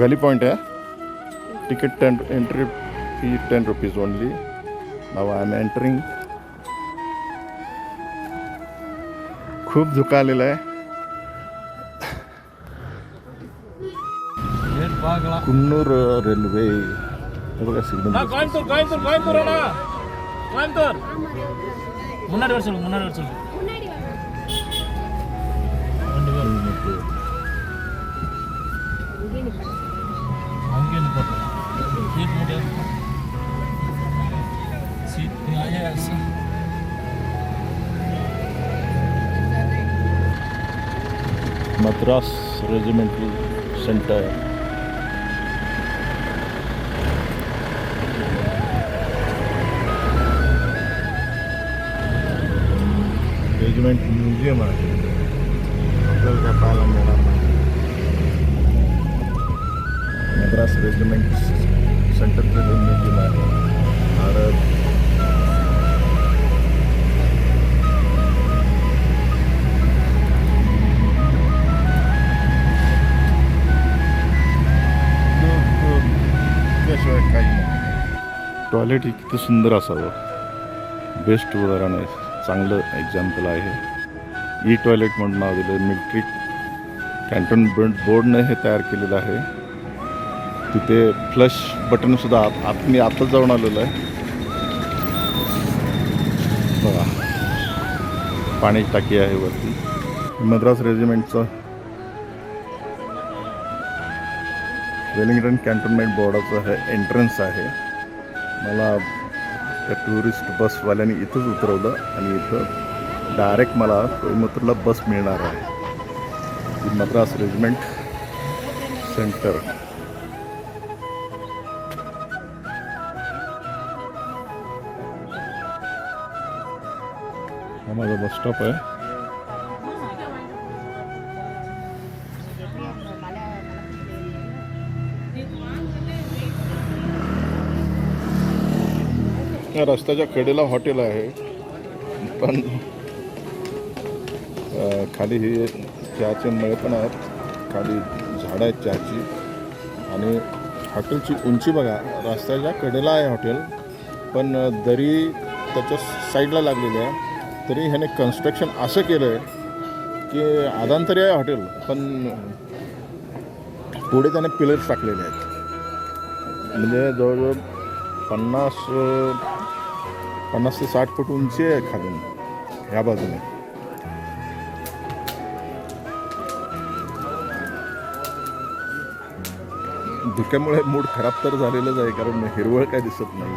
Valley point आहे. Ticket 10 entry fee 10 rupees only. Now I am entering. खूप धुका आलेला आहे. कुन्नूर रेल्वे बघा सिग्नल. முன்னாடி வர சொல்லு. அங்கே நிப்பாட்டு. சீட் மூடு. சீட் ஆயாஸ். Madras regimental centre. Regiment museum आहे. आपल्याला काय पाहायला मिळणार नाही. मद्रास रेजिमेंट सेंटरचं जे म्युझियम आहे. भारत त्याशिवाय काही नाही. टॉयलेट ही किती सुंदर असावं. बेस्ट उदाहरण आहे. चांगलं एक्झाम्पल आहे. ई टॉयलेट म्हणून नाव दिलं. मिलिटरी कॅन्टोन्मेंट बोर्डने हे तयार केलेलं आहे. तिथे फ्लश बटनसुद्धा मी आत्ताच जाऊन आलेलो आहे. बघा पाण्याची टाकी आहे वरती. मद्रास रेजिमेंटचं वेलिंग्टन कॅन्टोन्मेंट बोर्डाचं हे एंट्रन्स आहे. मला त्या टुरिस्ट बसवाल्याने इथंच उतरवलं आणि इथं डायरेक्ट मला कोईमतूरला बस मिळणार आहे. Madras regiment centre. हा माझा बस स्टॉप आहे. रस्त्याच्या कडेला हॉटेल आहे. पण खाली ही चहाचे मळे पण आहेत. खाली झाडं आहेत चहाची. आणि हॉटेलची उंची बघा. रस्त्याच्या कडेला आहे हॉटेल. पण दरी त्याच्या साईडला लागलेली आहे. तरी ह्याने कन्स्ट्रक्शन असं केलं आहे की आदांतरी आहे हॉटेल. पण पुढे त्याने पिलर्स टाकलेले आहेत. म्हणजे जवळजवळ 50 ते 60 फूट उंची आहे खालून ह्या बाजूने. धुक्यामुळे मूड खराब तर झालेलंच आहे. कारण हिरवळ काय दिसत नाही.